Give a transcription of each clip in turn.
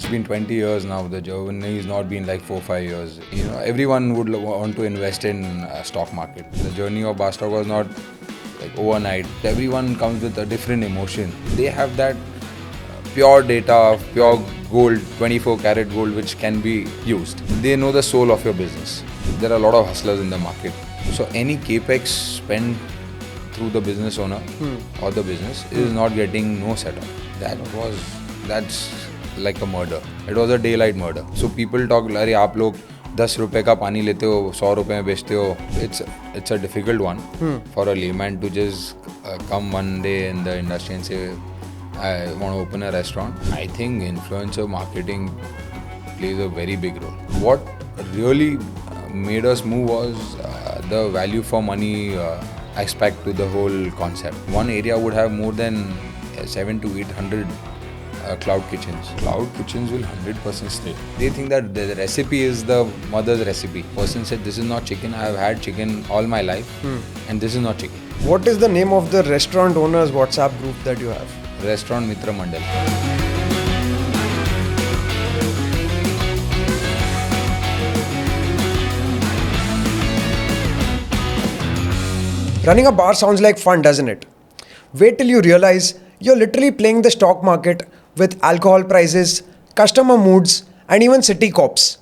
It's been 20 years now. The journey has not been like 4-5 years. Everyone would want to invest in stock market. The journey of bar stock was not like overnight. Everyone comes with a different emotion. They have that pure data, pure gold, 24 karat gold, which can be used. They know the soul of your business. There are a lot of hustlers in the market. So any capex spent through the business owner or the business is not getting no setup. That's like a murder. It was a daylight murder. So people talk, अरे आप लोग 10 रुपए का पानी लेते हो 100 रुपए में बेचते हो. It's a difficult one for a layman to just come one day in the industry and say, I want to open a restaurant. I think influencer marketing plays a very big role. What really made us move was the value for money aspect to the whole concept. One area would have more than 700 to 800 cloud kitchens. Cloud kitchens will 100% stay. They think that the recipe is the mother's recipe. Person said, this is not chicken. I have had chicken all my life and this is not chicken. What is the name of the restaurant owners WhatsApp group that you have? Restaurant Mitra Mandal. Running a bar sounds like fun, doesn't it? Wait till you realize you're literally playing the stock market with alcohol prices, customer moods, and even city cops.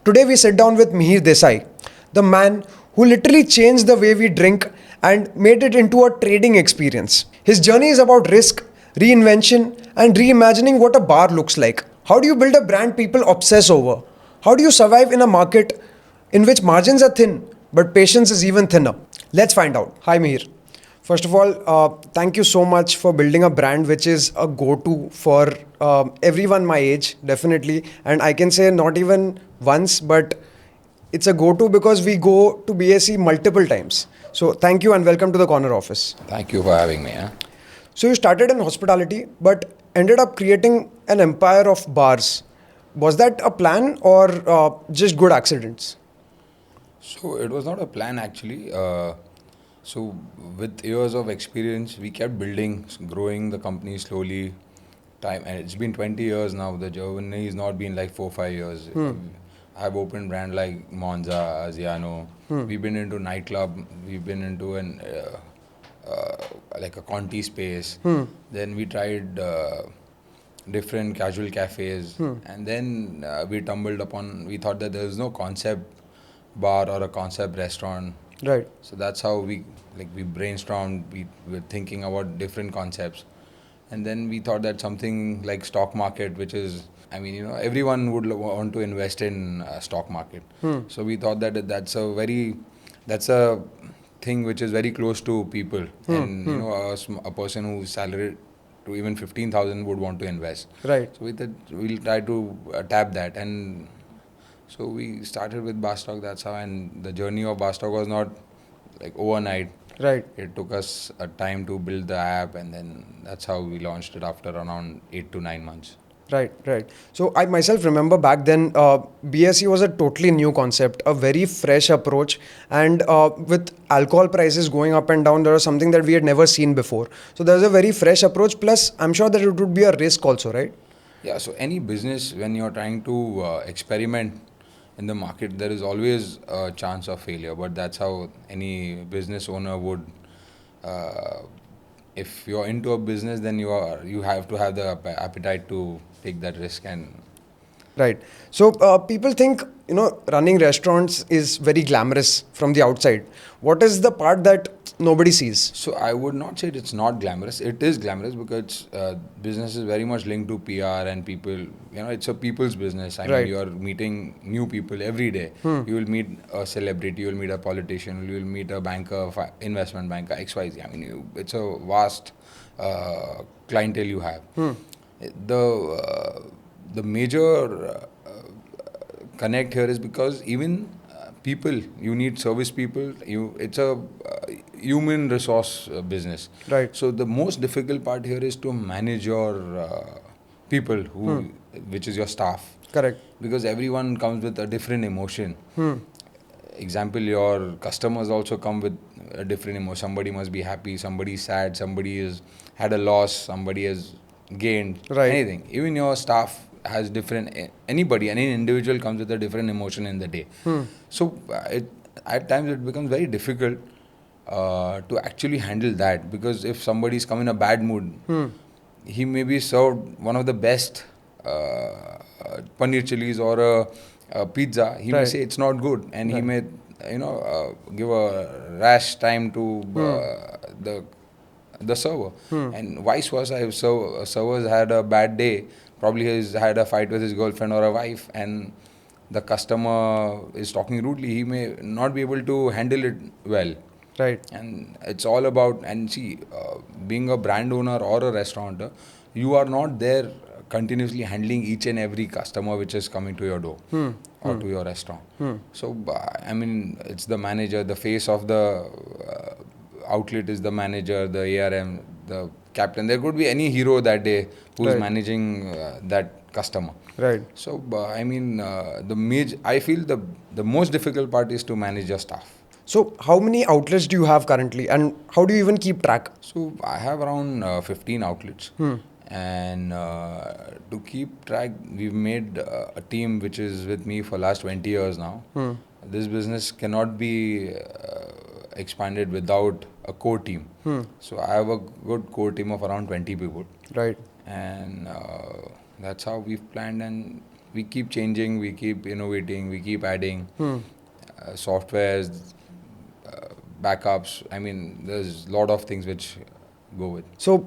Today we sit down with Mihir Desai, the man who literally changed the way we drink and made it into a trading experience. His journey is about risk, reinvention, and reimagining what a bar looks like. How do you build a brand people obsess over? How do you survive in a market in which margins are thin, but patience is even thinner? Let's find out. Hi Mihir. First of all, thank you so much for building a brand which is a go-to for everyone my age, definitely. And I can say not even once, but it's a go-to because we go to BSE multiple times. So thank you and welcome to the corner office. Thank you for having me. So you started in hospitality, but ended up creating an empire of bars. Was that a plan or just good accidents? So it was not a plan actually. So with years of experience, we kept building, growing the company slowly. And it's been 20 years now. The journey has not been like 4-5 years. I've opened brand like Monza, Asiano. We've been into nightclub. We've been into like a Conti space. Then we tried different casual cafes. And then we thought that there was no concept bar or a concept restaurant. Right. So that's how we brainstormed. We were thinking about different concepts. And then we thought that something like stock market, which is, everyone would want to invest in stock market. So we thought that that's a thing which is very close to people. And, a person who's salaried to even 15,000 would want to invest. Right. So we thought we'll try to tap that. And so we started with bar stock, that's how. And the journey of bar stock was not like overnight. Right. It took us a time to build the app, and then that's how we launched it after around 8 to 9 months. Right. So I myself remember back then, BSE was a totally new concept, a very fresh approach. And with alcohol prices going up and down, there was something that we had never seen before. So there was a very fresh approach. Plus, I'm sure that it would be a risk also, right? Yeah, so any business, when you're trying to experiment in the market, there is always a chance of failure. But that's how any business owner would. If you're into a business, then you have to have the appetite to take that risk. And right. So people think, running restaurants is very glamorous from the outside. What is the part that nobody sees? So I would not say it's not glamorous. It is glamorous because business is very much linked to PR and people. It's a people's business. I mean, you are meeting new people every day. You will meet a celebrity, you will meet a politician, you will meet a banker, investment banker, XYZ. It's a vast clientele you have. The major connect here is because even people, you need service people. It's a human resource business. Right. So the most difficult part here is to manage your people, which is your staff. Correct. Because everyone comes with a different emotion. Example, your customers also come with a different emotion. Somebody must be happy, somebody is sad, somebody has had a loss, somebody has gained, Right. anything. Even your staff has different, any individual comes with a different emotion in the day. So at times it becomes very difficult to actually handle that, because if somebody's come in a bad mood, he may be served one of the best paneer chilies or a pizza. He may Right. say it's not good, and he Right. may give a rash time to the server, and vice versa. If servers had a bad day, probably he's had a fight with his girlfriend or a wife, and the customer is talking rudely, he may not be able to handle it well. Right. And it's all about, and see, being a brand owner or a restaurateur, you are not there continuously handling each and every customer which is coming to your door or to your restaurant. So I mean, it's the manager, the face of the outlet is the manager, the ARM, the captain. There could be any hero that day who's Right. managing that customer. Right. So I mean, I feel the most difficult part is to manage your staff. So how many outlets do you have currently, and how do you even keep track? So I have around 15 outlets, and to keep track, we've made a team which is with me for last 20 years now. This business cannot be expanded without a core team. So I have a good core team of around 20 people, Right. and that's how we've planned, and we keep changing, we keep innovating, we keep adding softwares, backups. I mean, there's a lot of things which go with. So,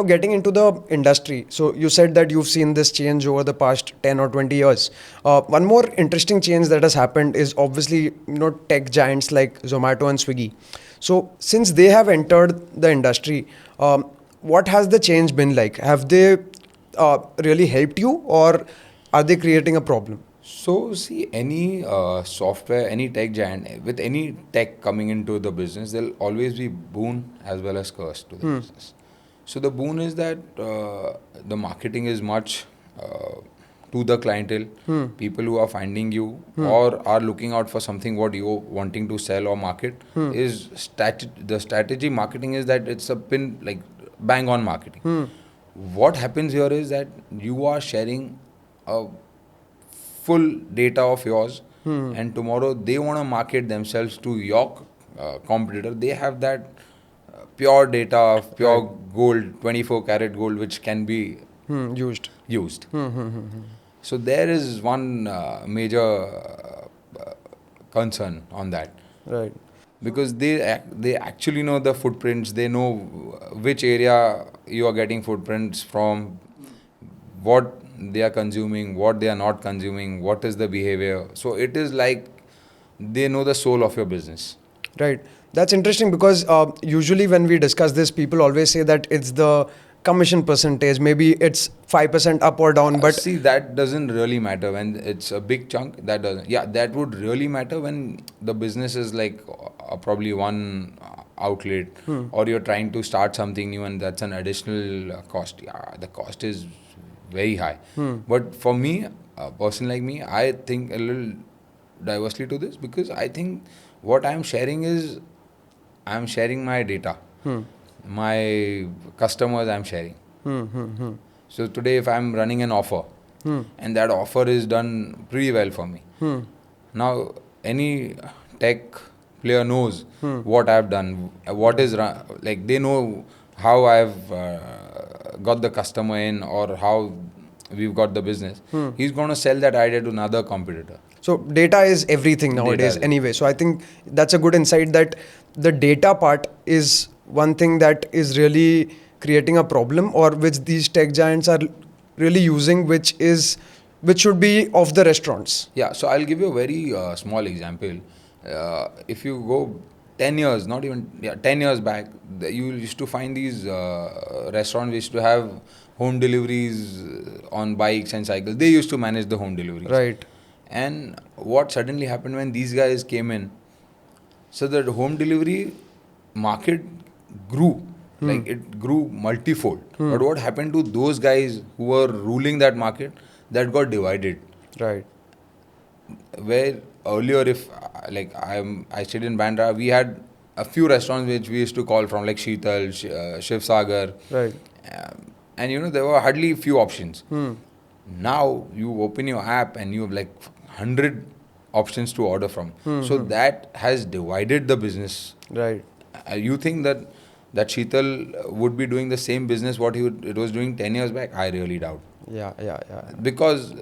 getting into the industry, so you said that you've seen this change over the past 10 or 20 years. One more interesting change that has happened is obviously, tech giants like Zomato and Swiggy. So, since they have entered the industry, what has the change been like? Have they really helped you, or are they creating a problem? So, see, any software, any tech giant, with any tech coming into the business, there'll always be boon as well as curse to the business. So, the boon is that the marketing is much to the clientele. People who are finding you or are looking out for something what you're wanting to sell or market is the strategy marketing is that it's a pin, like bang on marketing. What happens here is that you are sharing a full data of yours, and tomorrow they want to market themselves to your competitor. They have that pure data of pure gold, 24 karat gold, which can be Used. used. So there is one major concern on that, Right. because they actually know the footprints. They know which area you are getting footprints from, what they are consuming, what they are not consuming, what is the behavior. So it is like they know the soul of your business. Right. That's interesting because usually when we discuss this, people always say that it's the commission percentage. Maybe it's 5% up or down, but See, that doesn't really matter when it's a big chunk. That doesn't. Yeah, that would really matter when the business is like probably one outlet, or you're trying to start something new, and that's an additional cost. Yeah, the cost is very high. But for me, a person like me, I think a little diversely to this, because I think what I'm sharing is I'm sharing my data, my customers I'm sharing. So today, if I'm running an offer, and that offer is done pretty well for me, now any tech player knows what I've done, what is like they know how I've got the customer in, or how we've got the business. He's going to sell that idea to another competitor. so data is everything nowadays anyway. So I think that's a good insight that the data part is one thing that is really creating a problem, or which these tech giants are really using, which should be of the restaurants. Yeah, so I'll give you a very small example. If you go 10 years, not even, 10 years back, you used to find these restaurants used to have home deliveries on bikes and cycles. They used to manage the home deliveries. Right. And what suddenly happened when these guys came in, so the home delivery market grew. Like it grew multifold. But what happened to those guys who were ruling that market? That got divided. Right. Where earlier, if I stayed in Bandra, we had a few restaurants which we used to call from, like Sheetal, Shiv Sagar. Right. And there were hardly few options. Now you open your app and you have like 100 options to order from. So that has divided the business. Right. You think that Sheetal would be doing the same business what it was doing 10 years back? I really doubt. Yeah. Because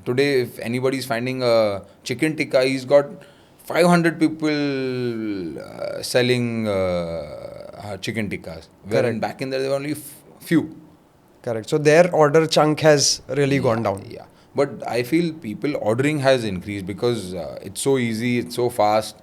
today, if anybody is finding a chicken tikka, he's got 500 people selling chicken tikkas. Wherein Correct. back in there were only few. Correct. So their order chunk has really gone down. Yeah. But I feel people ordering has increased because it's so easy, it's so fast,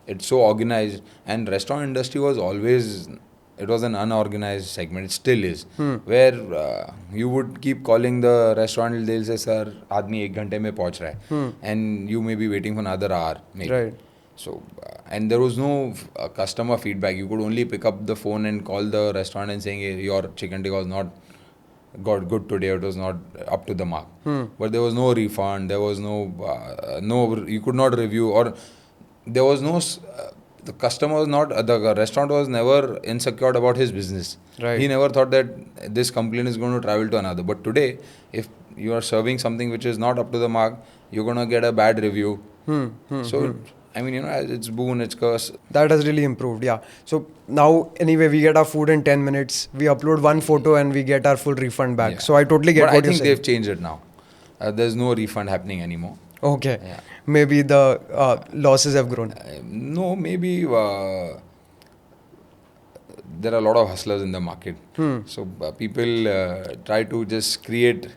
it's so organized. And restaurant industry was always, it was an unorganized segment. It still is. Where you would keep calling the restaurant, they'll say, sir, आदमी 1 घंटे में पहुंच रहा है. And you may be waiting for another hour. Maybe. Right. So, and there was no customer feedback. You could only pick up the phone and call the restaurant and saying, hey, your chicken tikka was not got good today, it was not up to the mark. But there was no refund, there was you could not review, or there was the customer was not, the restaurant was never insecure about his business. Right. He never thought that this complaint is going to travel to another. But today, if you are serving something which is not up to the mark, you're going to get a bad review. I mean, it's boon, it's curse. That has really improved, yeah. So now, anyway, we get our food in 10 minutes. We upload one photo and we get our full refund back. Yeah. So I totally get but what I you're think saying. they've changed it now. There's no refund happening anymore. Okay. Yeah. Maybe the losses have grown. No, maybe there are a lot of hustlers in the market. So people try to just create.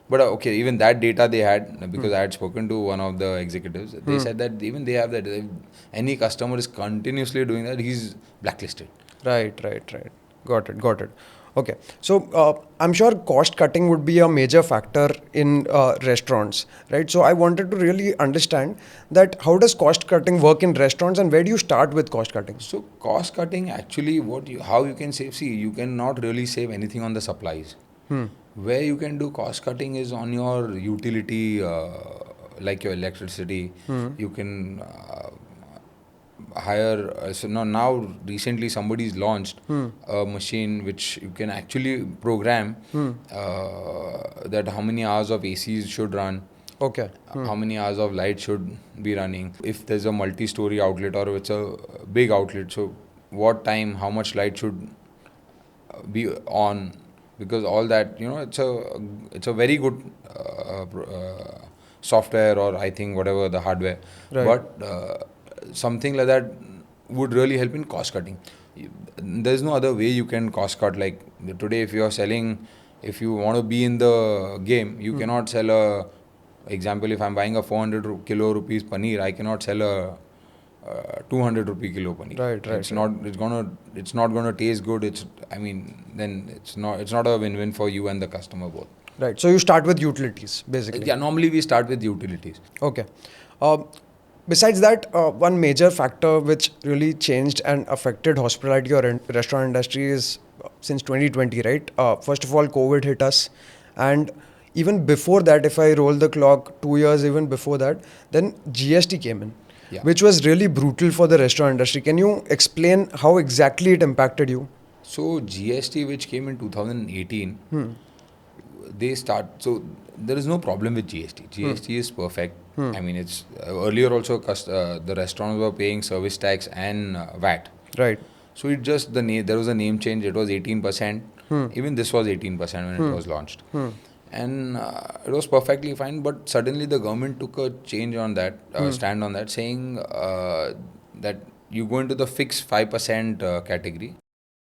But okay, even that data they had, because I had spoken to one of the executives, they said that even they have that. If any customer is continuously doing that, he's blacklisted. Right. Got it. Okay. So I'm sure cost cutting would be a major factor in restaurants, right? So I wanted to really understand that how does cost cutting work in restaurants and where do you start with cost cutting? So cost cutting actually, how you can save? See, you cannot really save anything on the supplies. Where you can do cost cutting is on your utility, like your electricity. You can hire. So now recently somebody's launched a machine which you can actually program that how many hours of ACs should run. Okay. How many hours of light should be running. If there's a multi-story outlet or it's a big outlet, so what time, how much light should be on, because all that, it's a very good software, or I think whatever the hardware. Right. But something like that would really help in cost cutting. There's no other way you can cost cut. Like today, if you want to be in the game, you cannot sell example, if I'm buying a 400 kilo rupees paneer, I cannot sell a 200 rupee kilo paneer. Right. It's not gonna taste good. Then it's not a win-win for you and the customer both. Right. So you start with utilities, basically. Yeah, normally we start with utilities. Okay. Besides that, one major factor which really changed and affected hospitality or restaurant industry is since 2020, right? First of all, COVID hit us, and even before that, if I roll the clock 2 years even before that, then GST came in, which was really brutal for the restaurant industry. Can you explain how exactly it impacted you? So GST, which came in 2018, so there is no problem with GST. GST is perfect. I mean, it's earlier also the restaurants were paying service tax and VAT. Right. So it just there was a name change. It was 18%. Even this was 18% when it was launched. And it was perfectly fine. But suddenly the government took a change on that, stand on that, saying that you go into the fixed 5% category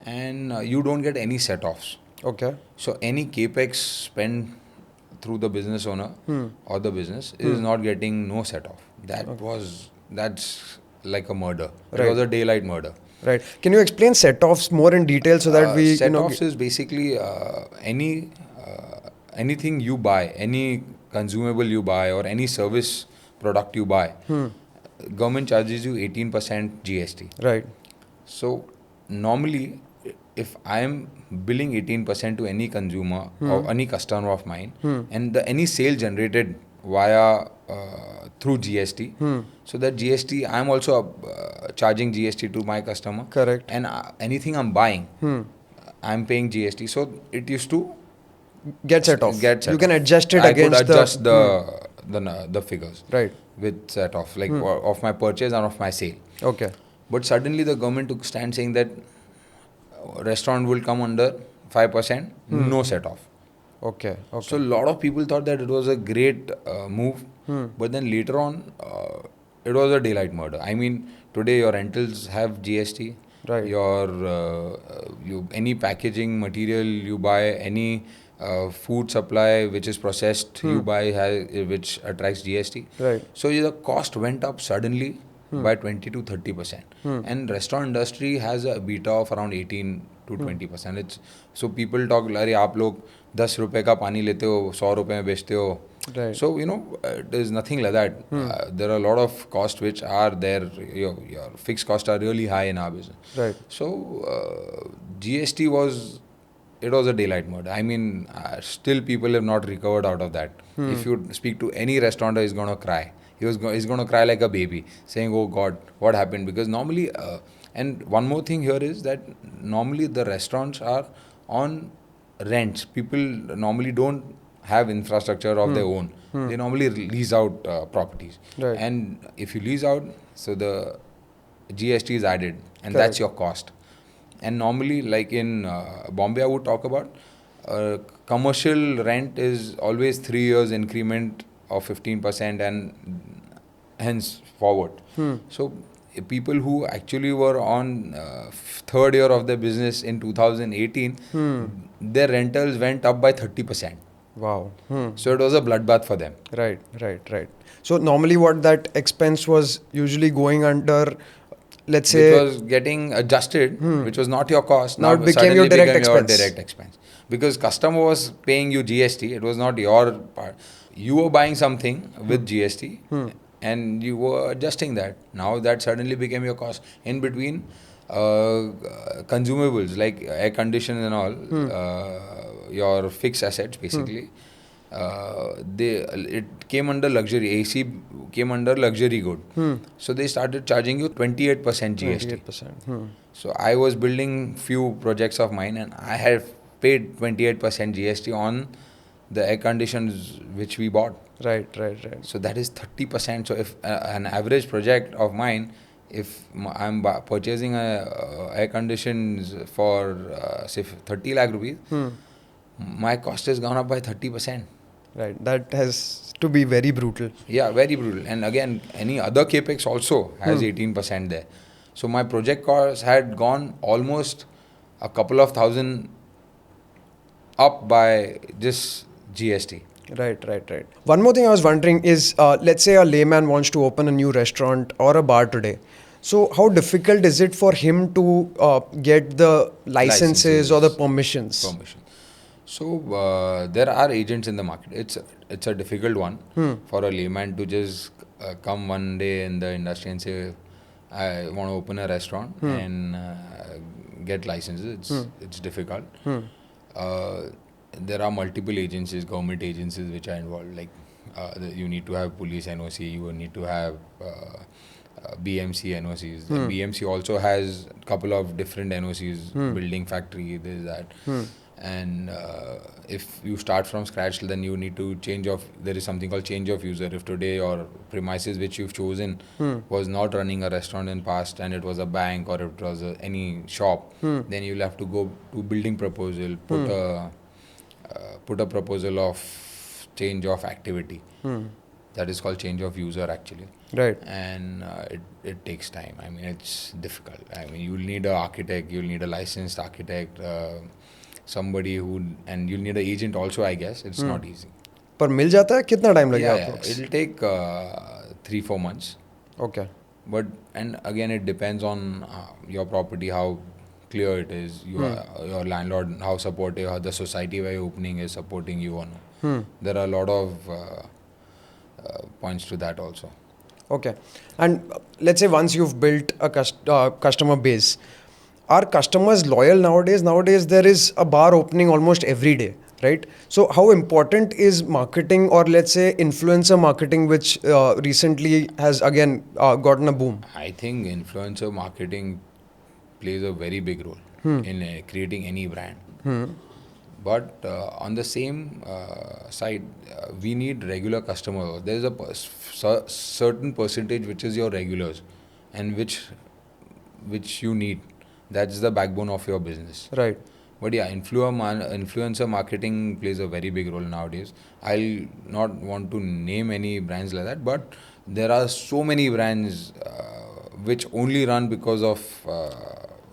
and you don't get any set-offs. Okay. So any capex spent through the business owner or the business is not getting no set-off. That's like a murder. Right. It was a daylight murder. Right. Can you explain set-offs more in detail so that we set-offs is basically anything you buy, any consumable you buy, or any service product you buy, government charges you 18% GST. Right. So normally, if I am billing 18% to any consumer or any customer of mine, and any sale generated via through GST, so that GST, I am also charging GST to my customer. Correct. And anything I'm buying, I'm paying GST. So it used to get set off. Get set You can off. adjust it I against could adjust the figures Right. with set off, like of my purchase and of my sale. Okay. But suddenly the government took stand saying that restaurant will come under 5%, no set off. Okay. So a lot of people thought that it was a great move, but then later on, it was a daylight murder. I mean, today your rentals have GST. Right. Your any packaging material you buy, any food supply which is processed you buy, which attracts GST. Right. So the cost went up suddenly by 20 to 30%. And restaurant industry has a beta of around 18 to 20%. It's so people talk, अरे आप लोग 10 रुपए का पानी लेते हो 100 रुपए में बेचते हो. Right. So it is nothing like that. There are a lot of costs which are there. Your fixed costs are really high in our business. Right. So GST was a daylight murder. I mean, still people have not recovered out of that. If you speak to any restaurateur, he's gonna cry. He's gonna cry like a baby, saying, "Oh God, what happened?" Because normally, and one more thing here is that normally the restaurants are on rents. People normally don't have infrastructure of their own. They normally lease out properties. Right. And if you lease out, so the GST is added, and Correct. that's your cost. And normally, like in Bombay, I would talk about commercial rent is always 3 years increment of 15% and hence forward. So people who actually were on third year of their business in 2018, their rentals went up by 30%. Wow. So it was a bloodbath for them. Right. So normally what that expense was usually going under, let's say, Which was getting adjusted, which was not your cost. Now it became suddenly your direct became expense. Your direct expense. Because customer was paying you GST, it was not your part. You were buying something with GST and you were adjusting that. Now that suddenly became your cost. In between, consumables like air conditioners and all, your fixed assets basically, it came under luxury. AC came under luxury good. So they started charging you 28% GST. 28%. So I was building few projects of mine and I had paid 28% GST on the air conditioners which we bought. Right. So that is 30%. So if an average project of mine, if I'm purchasing air conditions for say 30 lakh rupees, my cost has gone up by 30%. Right. That has to be very brutal. Yeah, very brutal. And again, any other capex also has 18% there. So my project cost had gone almost a couple of thousand up by just GST. Right. One more thing I was wondering is, let's say a layman wants to open a new restaurant or a bar today. So how difficult is it for him to get the licenses or the permissions? So there are agents in the market. It's a difficult one for a layman to just come one day in the industry and say, I want to open a restaurant and get licenses. It's difficult. There are multiple agencies, government agencies which are involved. Like you need to have police NOC, you need to have BMC NOCs. The BMC also has a couple of different NOCs, building factory, this, that. And if you start from scratch, then you need to there is something called change of user. If today your premises which you've chosen was not running a restaurant in past and it was a bank or it was any shop, then you'll have to go to building proposal, put a proposal of change of activity. That is called change of user actually. Right. And it takes time. I mean, it's difficult. I mean, you'll need an architect, you'll need a licensed architect, somebody and you'll need an agent also, I guess. It's not easy. पर मिल जाता है कितना time लगेगा Yeah, it'll take 3-4 months. Okay. But and again, it depends on your property, how clear it is, your landlord, how supportive, how the society where you're opening is supporting you or no. There are a lot of points to that also. Okay. And let's say once you've built a customer base, are customers loyal nowadays? Nowadays, there is a bar opening almost every day, right? So how important is marketing, or let's say influencer marketing, which recently has again gotten a boom? I think influencer marketing plays a very big role in creating any brand. But on the same side, we need regular customers. There is a certain percentage which is your regulars, and which you need. That's the backbone of your business. Right. But yeah, influencer marketing plays a very big role nowadays. I'll not want to name any brands like that, but there are so many brands which only run because of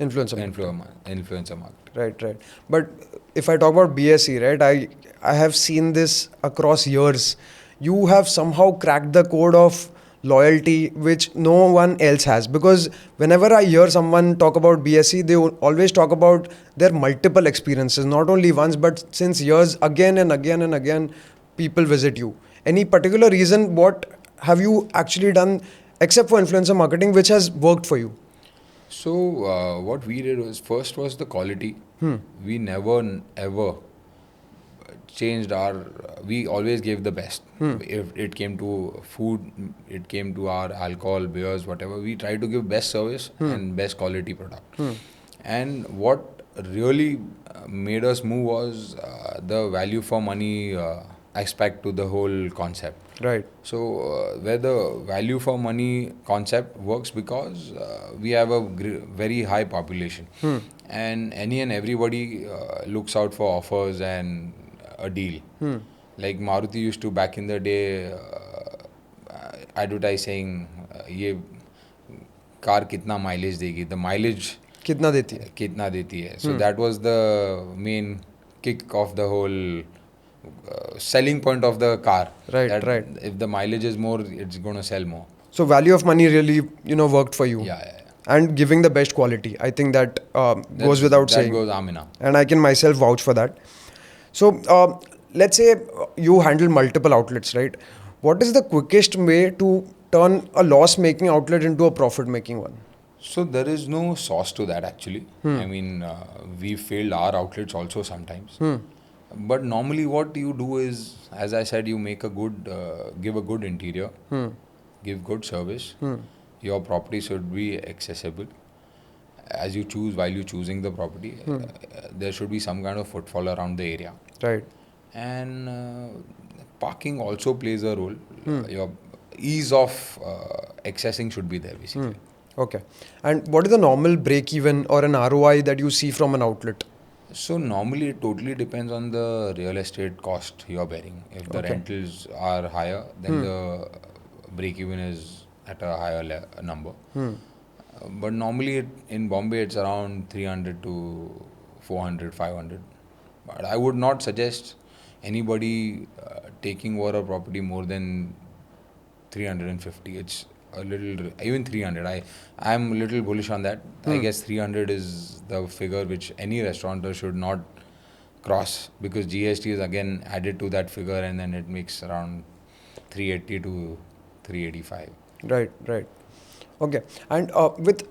Influencer marketing. influencer marketing. Right. But if I talk about BSE, right, I have seen this across years. You have somehow cracked the code of loyalty which no one else has, because whenever I hear someone talk about BSE, they always talk about their multiple experiences, not only once but since years, again and again and again people visit you. Any particular reason what have you actually done except for influencer marketing which has worked for you? So what we did was, first was the quality. We never ever changed our. We always gave the best. If it came to food, it came to our alcohol, beers, whatever. We tried to give best service and best quality product. And what really made us move was the value for money aspect to the whole concept. Right. So, where the value for money concept works because we have a very high population, and any and everybody looks out for offers and a deal. Like Maruti used to back in the day advertise saying, "ये car कितना mileage देगी?" The mileage कितना देती है? कितना देती है. So that was the main kick of the whole selling point of the car. Right. If the mileage is more, it's going to sell more. So value of money really, worked for you. Yeah. And giving the best quality. I think that goes without saying. That goes Amina. And I can myself vouch for that. So let's say you handle multiple outlets, right? What is the quickest way to turn a loss-making outlet into a profit-making one? So there is no sauce to that actually. I mean, we failed our outlets also sometimes. But normally what you do is, as I said, you make a good, give a good interior, give good service. Your property should be accessible. As you choose, while you choosing the property, there should be some kind of footfall around the area. Right. And parking also plays a role. Your ease of accessing should be there basically. Okay. And what is the normal break-even or an ROI that you see from an outlet? So normally it totally depends on the real estate cost you are bearing. If the rentals are higher, then the break-even is at a higher number. But normally in Bombay it's around 300 to 400, 500. But I would not suggest anybody taking over a property more than 350. It's a little, even 300. I'm a little bullish on that. I guess 300 is the figure which any restaurateur should not cross, because GST is again added to that figure, and then it makes around 380 to 385. Right. Okay. And with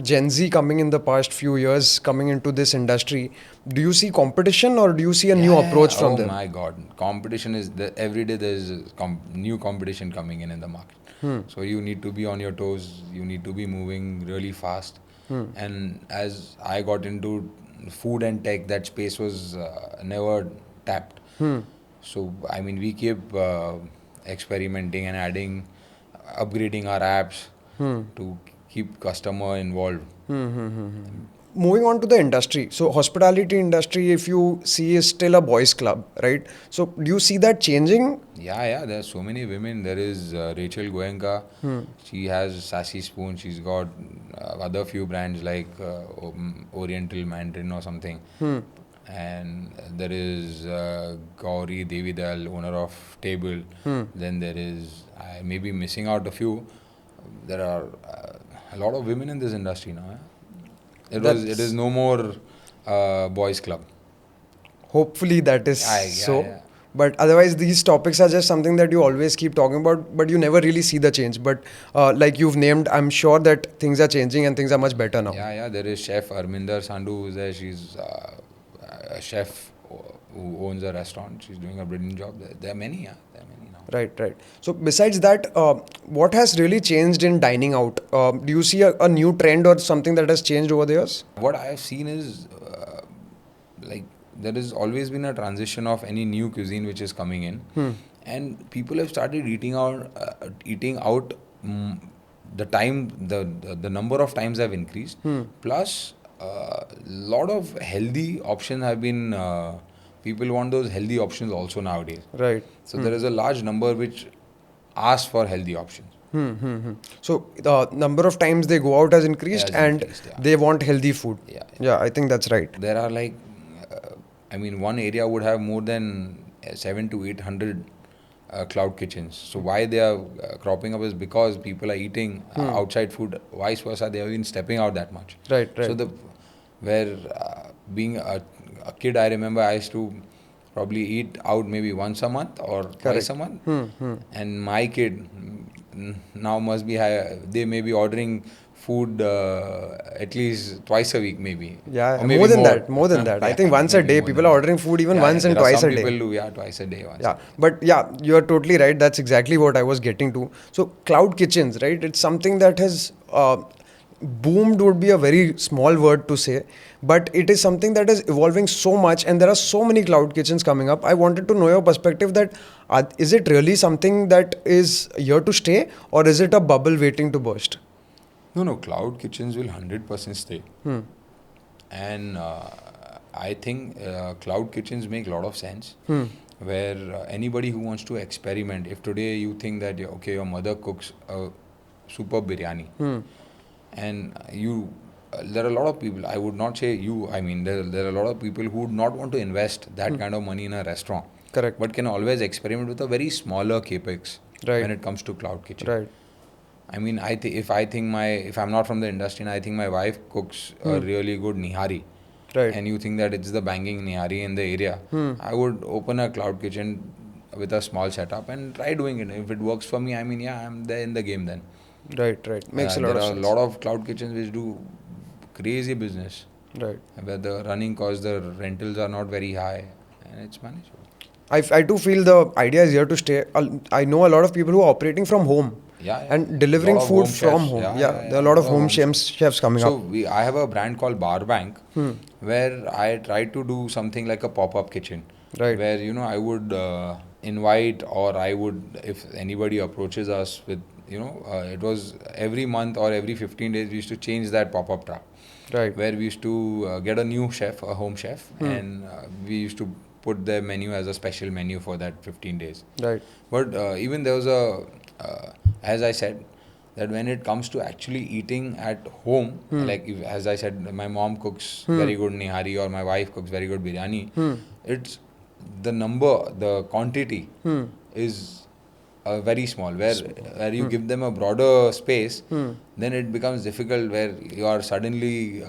Gen Z coming in the past few years, coming into this industry, do you see competition or do you see a new approach from them? Oh my God, competition is every day. There is new competition coming in the market. So you need to be on your toes. You need to be moving really fast. And as I got into food and tech, that space was never tapped. So I mean, we keep experimenting and adding, upgrading our apps to keep customer involved. Moving on to the industry. So hospitality industry, if you see, is still a boys club, right? So do you see that changing? Yeah. There are so many women. There is Rachel Goenka. She has Sassy Spoon. She's got other few brands like Oriental Mandarin or something. And there is Gauri Devidal, owner of Table. Then there is, I may be missing out a few. There are a lot of women in this industry now. It is no more boys club. Hopefully that is so. Yeah. But otherwise, these topics are just something that you always keep talking about, but you never really see the change. But like you've named, I'm sure that things are changing and things are much better now. Yeah. There is Chef Arminder Sandhu who's there. She's a chef who owns a restaurant. She's doing a brilliant job. There are many, now. Right. So besides that, what has really changed in dining out? Do you see a new trend or something that has changed over the years? What I have seen is like there has always been a transition of any new cuisine which is coming in, and people have started eating out. The number of times have increased. Plus, lot of healthy options have been. People want those healthy options also nowadays. Right. So there is a large number which ask for healthy options. So the number of times they go out has increased, Has and increased, yeah. they want healthy food. Yeah. Yeah, I think that's right. There are like, one area would have more than 700 to 800 cloud kitchens. So why they are cropping up is because people are eating outside food. Vice versa, they have been stepping out that much. Right. So being a kid, I remember I used to probably eat out maybe once a month or twice a month. And my kid now must be high. They may be ordering food at least twice a week, maybe. Yeah, Or maybe more than that. More than that. I Yeah, think once a maybe day. more People than are that. ordering food even Yeah, once and there are twice some a day. people do, twice a day. Yeah, but yeah, you're totally right. That's exactly what I was getting to. So cloud kitchens, right? It's something that has boomed would be a very small word to say, but it is something that is evolving so much, and there are so many cloud kitchens coming up. I wanted to know your perspective that is it really something that is here to stay, or is it a bubble waiting to burst? No, cloud kitchens will 100% stay. And I think cloud kitchens make a lot of sense. Where anybody who wants to experiment, if today you think that your mother cooks a super biryani, and there are a lot of people, I would not say you, there are a lot of people who would not want to invest that kind of money in a restaurant. Correct. But can always experiment with a very smaller capex Right. when it comes to cloud kitchen. Right. If I'm not from the industry and I think my wife cooks a really good nihari, Right. and you think that it's the banging nihari in the area, I would open a cloud kitchen with a small setup and try doing it. If it works for me, I'm there in the game then. Right. Makes a lot of There are sense. a lot of cloud kitchens which do crazy business, Right. where the running costs, the rentals are not very high, and it's manageable. I do feel the idea is here to stay. I know a lot of people who are operating from home. Yeah. And delivering Lot of food home from chefs. home. Yeah, There are a lot of home chefs. chefs coming So up. I have a brand called Bar Bank, where I try to do something like a pop-up kitchen. Right. Where I would invite, or I would, if anybody approaches us with, it was every month or every 15 days we used to change that pop-up trap. Right. Where we used to get a new chef, a home chef, and we used to put their menu as a special menu for that 15 days. Right. But even there was as I said, that when it comes to actually eating at home, as I said, my mom cooks very good nihari or my wife cooks very good biryani, it's the quantity is very small. Where you give them a broader space, then it becomes difficult, where you are suddenly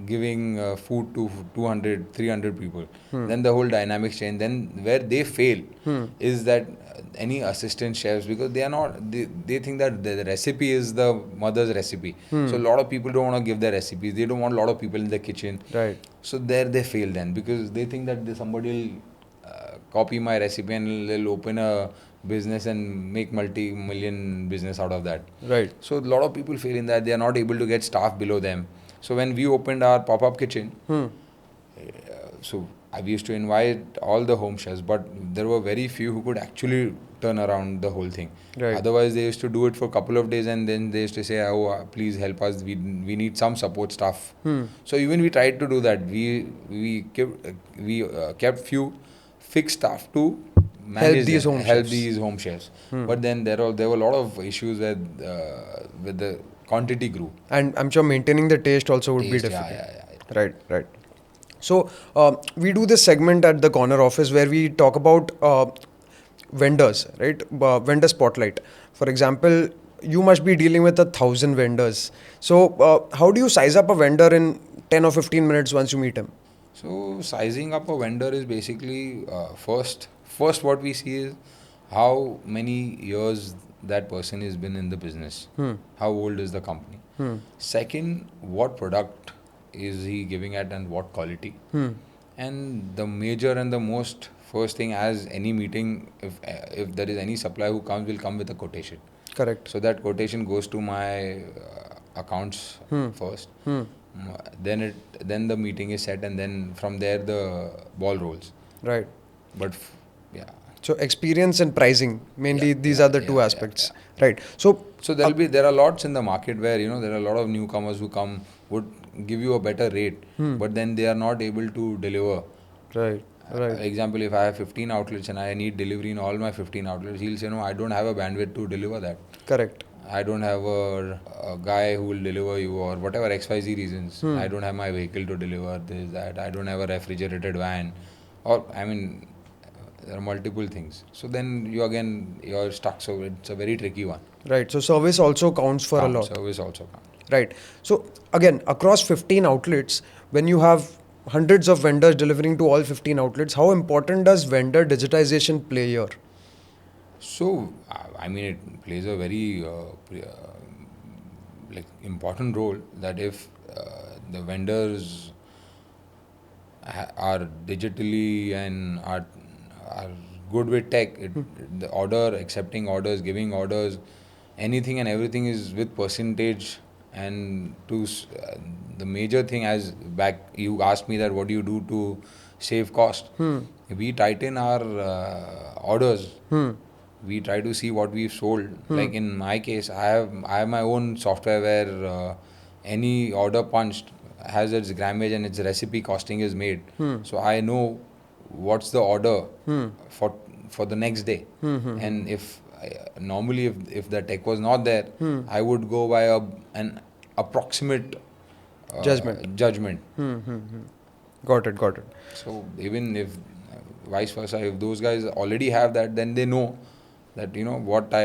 giving food to 200, 300 people. Then the whole dynamics change. Then where they fail is that any assistant chefs, because they think that the recipe is the mother's recipe. So a lot of people don't want to give their recipes. They don't want a lot of people in the kitchen. Right. So there they fail then, because they think that somebody will copy my recipe and they'll open a business and make multi-million business out of that. Right. So a lot of people fail in that. They are not able to get staff below them. So when we opened our pop-up kitchen, so we used to invite all the home chefs, but there were very few who could actually turn around the whole thing. Right. Otherwise, they used to do it for a couple of days and then they used to say, please help us. We need some support staff. So even we tried to do that. We kept few fixed staff to manage help these home chefs. But then there were a lot of issues with the quantity grew. And I'm sure maintaining the taste also would be difficult. Yeah. Right. So we do this segment at the corner office where we talk about vendors, right? Vendor spotlight. For example, you must be dealing with 1,000 vendors. So how do you size up a vendor in 10 or 15 minutes once you meet him? So sizing up a vendor is basically first what we see is how many years that person has been in the business. How old is the company? Second, what product is he giving at and what quality? And the major and the most first thing, as any meeting, if there is any supplier who comes, will come with a quotation. Correct. So that quotation goes to my accounts first. then the meeting is set, and then from there the ball rolls. Right. But yeah. So experience and pricing, mainly these are the two aspects. Right. So there are lots in the market where there are a lot of newcomers who come would give you a better rate, but then they are not able to deliver. right. Right. Example, if I have 15 outlets and I need delivery in all my 15 outlets, he'll say, no, I don't have a bandwidth to deliver that. Correct. I don't have a guy who will deliver you, or whatever XYZ reasons. I don't have my vehicle to deliver this, that. I don't have a refrigerated van. Or, I mean, there are multiple things. So then you're stuck. So it's a very tricky one. Right. So service also counts for a lot. Service also counts. Right. So again, across 15 outlets, when you have hundreds of vendors delivering to all 15 outlets, how important does vendor digitization play here? So, I mean, it plays a very important role, that if the vendors are digitally and are good with tech, the accepting orders, giving orders, anything and everything is with percentage. And the major thing, as back you asked me that what do you do to save cost, we tighten our orders. We try to see what we've sold. Like in my case, I have my own software where any order punched has its grammage and its recipe costing is made. So I know what's the order for the next day. And if normally if the tech was not there, I would go by an approximate judgment. Got it. So even if vice versa, if those guys already have that, then they know that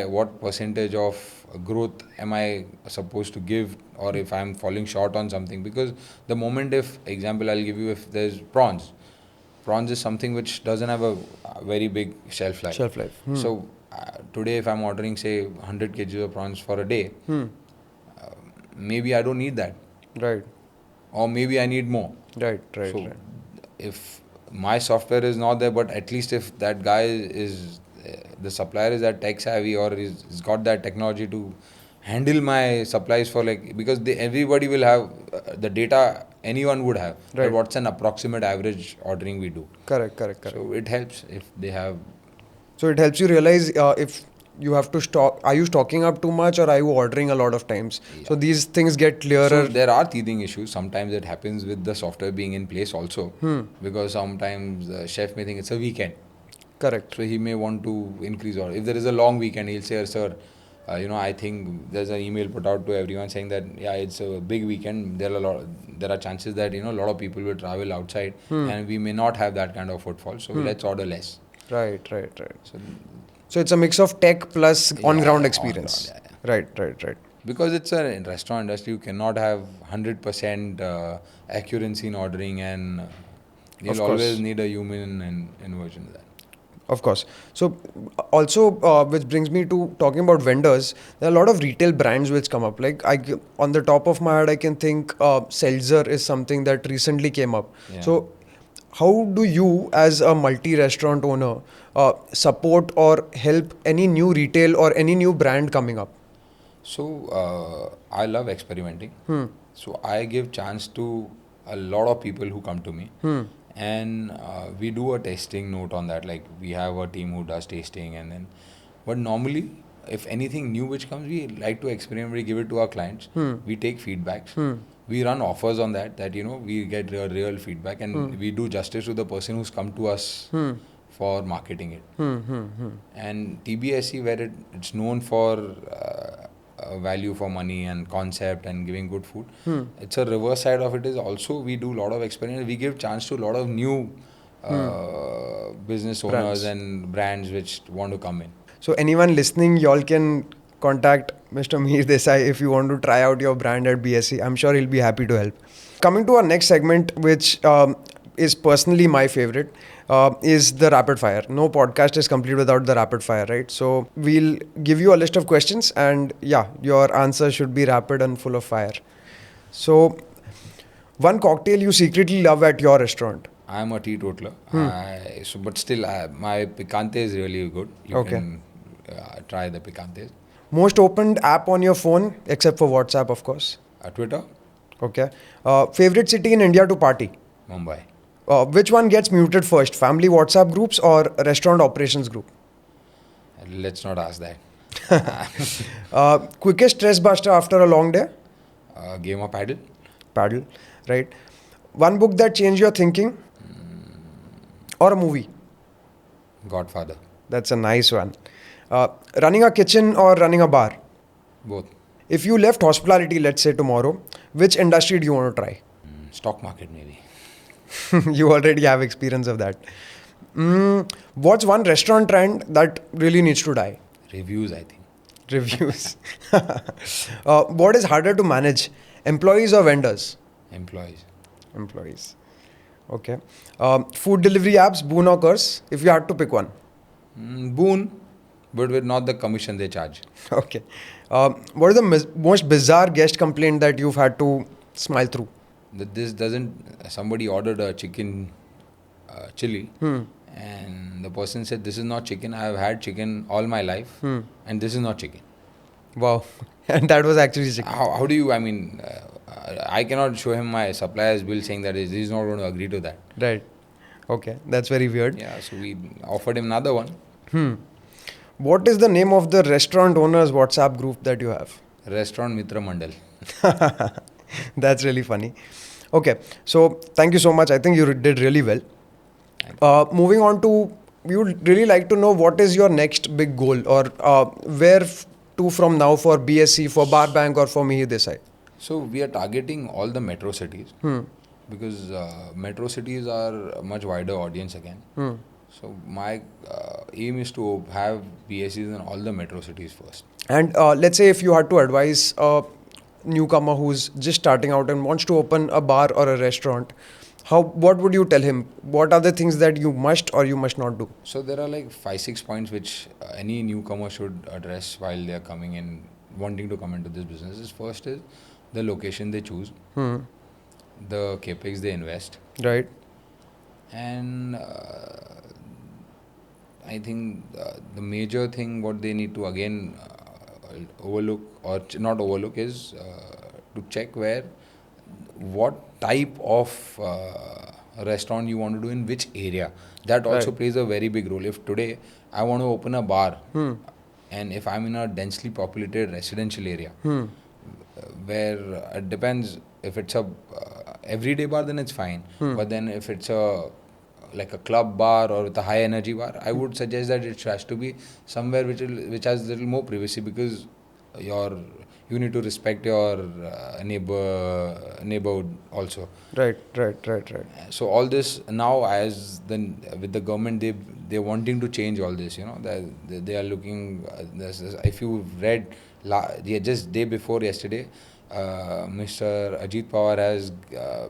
what percentage of growth am I supposed to give, or if I'm falling short on something. Because the moment, if example I'll give you, if there's prawns is something which doesn't have a very big shelf life. So today if I'm ordering say 100 kg of prawns for a day, maybe I don't need that. Right. Or maybe I need more. Right. So if my software is not there, but at least if that guy is the supplier is that tech savvy, or is got that technology to handle my supplies for because everybody will have the data, anyone would have. Right. But what's an approximate average ordering we do. Correct. So it helps if they have. So it helps you realize if you have to stock, are you stocking up too much, or are you ordering a lot of times? Yeah. So these things get clearer. So there are teething issues. Sometimes it happens with the software being in place also. Because sometimes the chef may think it's a weekend. Correct. So he may want to increase order. If there is a long weekend, he'll say, sir, I think there's an email put out to everyone saying that, it's a big weekend. There are chances that, a lot of people will travel outside and we may not have that kind of footfall. So let's order less. Right. So it's a mix of tech plus on-ground experience. On-ground, Right. Because it's a restaurant industry, you cannot have 100% accuracy in ordering, and you'll always need a human inversion of that. Of course. So also, which brings me to talking about vendors, there are a lot of retail brands which come up. Like on the top of my head, I can think Seltzer is something that recently came up. Yeah. So how do you as a multi-restaurant owner support or help any new retail or any new brand coming up? So I love experimenting. So I give chance to a lot of people who come to me. And we do a tasting note on that. Like we have a team who does tasting, but normally if anything new which comes, we like to experiment. We give it to our clients. We take feedbacks. We run offers on that we get real feedback, and we do justice to the person who's come to us for marketing it. And TBSE, where it's known for value for money and concept and giving good food, it's a reverse side of it is also we do a lot of experiments. We give chance to a lot of new business owners and brands which want to come in. So anyone listening, y'all can contact Mr. Mihir Desai if you want to try out your brand at BSE. I'm sure he'll be happy to help. Coming to our next segment, which is personally my favorite, is the rapid fire. No podcast is complete without the rapid fire, right? So we'll give you a list of questions, and your answer should be rapid and full of fire. So one cocktail you secretly love at your restaurant. I'm a teetotaler. But still, my picante is really good. You can try the picantes. Most opened app on your phone, except for WhatsApp, of course. Twitter. Okay. Favorite city in India to party? Mumbai. Which one gets muted first? Family WhatsApp groups or restaurant operations group? Let's not ask that. Quickest stress buster after a long day? Game of paddle. Paddle, right? One book that changed your thinking? Or a movie? Godfather. That's a nice one. Running a kitchen or running a bar? Both. If you left hospitality, let's say tomorrow, which industry do you want to try? Stock market maybe. You already have experience of that. What's one restaurant trend that really needs to die? Reviews, I think. Reviews. What is harder to manage, employees or vendors? Employees. Employees. Okay. Food delivery apps, boon or curse, if you had to pick one? Boon, but with not the commission they charge. Okay. What is the most bizarre guest complaint that you've had to smile through? That this doesn't. Somebody ordered a chicken chili, and the person said, "This is not chicken. I have had chicken all my life, and this is not chicken." Wow. And that was actually chicken. How do you? I mean, I cannot show him my supplier's bill saying that he's not going to agree to that. Right. Okay. That's very weird. Yeah, so we offered him another one. What is the name of the restaurant owners WhatsApp group that you have? Restaurant Mitra Mandal. That's really funny. Okay. So thank you so much. I think you did really well. Moving on to, we would really like to know what is your next big goal or where to from now for BSE, for Bar Bank or for Mihir Desai? So we are targeting all the metro cities because metro cities are a much wider audience again. So my aim is to have BSEs in all the metro cities first. And let's say if you had to advise a newcomer who's just starting out and wants to open a bar or a restaurant, what would you tell him? What are the things that you must or you must not do? So there are like 5-6 points which any newcomer should address while they are coming in, wanting to come into this business. First is the location they choose, the capex they invest, Right. and I think the major thing what they need to again overlook or not overlook is to check what type of restaurant you want to do in which area. That also plays a very big role. If today I want to open a bar and if I'm in a densely populated residential area where it depends, if it's a everyday bar then it's fine, but then if it's a like a club bar or with a high energy bar, I would suggest that it has to be somewhere which has a little more privacy, because you need to respect your neighborhood also. Right. So all this now, with the government, they're wanting to change all this. You know, they are looking. If you read just day before yesterday, Mr. Ajit Pawar has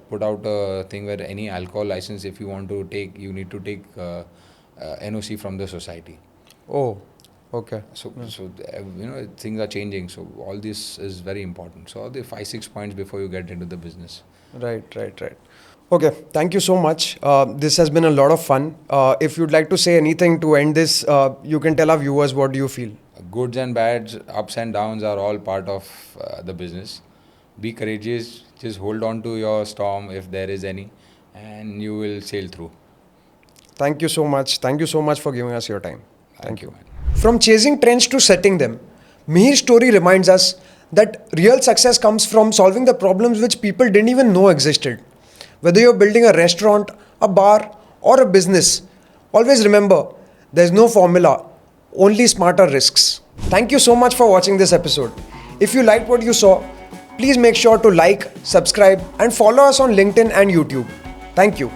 put out a thing where any alcohol license, if you want to take, you need to take NOC from the society. Oh, okay. So things are changing. So all this is very important. So all the 5-6 points before you get into the business. Right. Okay, thank you so much. This has been a lot of fun. If you'd like to say anything to end this, you can tell our viewers what do you feel. Goods and bads, ups and downs are all part of the business. Be courageous, just hold on to your storm if there is any, and you will sail through. Thank you so much. Thank you so much for giving us your time. Thank you, man. From chasing trends to setting them, Mihir's story reminds us that real success comes from solving the problems which people didn't even know existed. Whether you're building a restaurant, a bar, or a business, always remember there's no formula, only smarter risks. Thank you so much for watching this episode. If you liked what you saw, please make sure to like, subscribe, and follow us on LinkedIn and YouTube. Thank you.